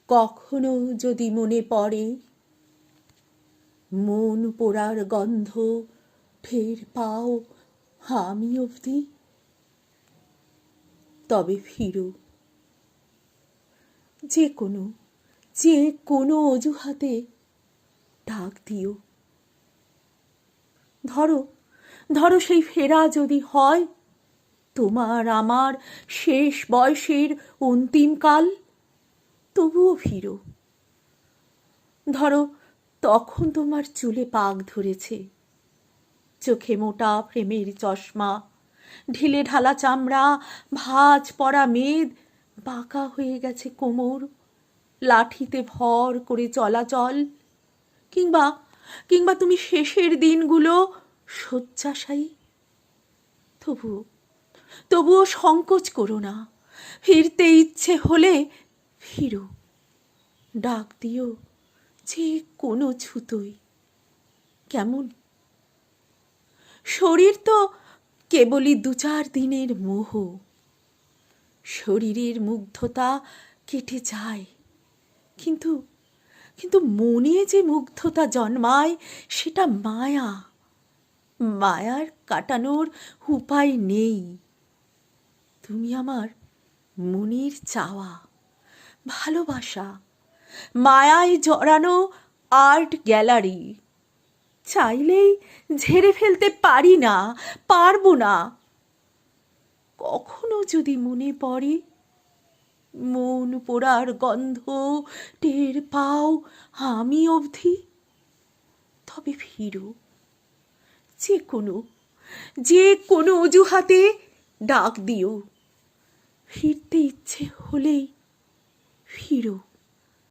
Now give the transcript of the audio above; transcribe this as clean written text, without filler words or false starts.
কখনো যদি মনে পড়ে, মন পোড়ার গন্ধ টের পাও আমি অবধি, তবে ফিরো। যে কোনো অজুহাতে ডাক দিও। ধরো সেই ফেরা যদি হয় তোমার আমার শেষ বয়সের অন্তিমকাল, তবুও ফিরো। ধরো তখন তোমার চুলে পাক ধরেছে, চোখে মোটা প্রেমের চশমা, ঢিলে ঢালা চামড়া, ভাঁজ পড়া মেদ, বাঁকা হয়ে গেছে কোমর, লাঠিতে ভর করে চলাচল। কিংবা তুমি শেষের দিনগুলো শয্যাশায়ী। তবুও সংকোচ করো না, ফিরতে ইচ্ছে হলে ফিরো। ডাক দিও যে কোনো ছুতোয়। কেমন? শরীর তো কেবলই 2-4 দিনের মোহ, শরীরের মুগ্ধতা কেটে যায়, কিন্তু মনে যে মুগ্ধতা জন্মায় সেটা মায়ার কাটানোর উপায় নেই। তুমি আমার মনের চাওয়া, ভালোবাসা, মায়ায় জড়ানো আর্ট গ্যালারি, চাইলেই ঝেড়ে ফেলতে পারবো না। কখনো যদি মনে পড়ে, মন পোড়ার গন্ধ টের পাও আমি অবধি, তবে ফিরো। যে কোনো অজুহাতে ডাক দিও। ফিরতে ইচ্ছে হলেই ফিরো।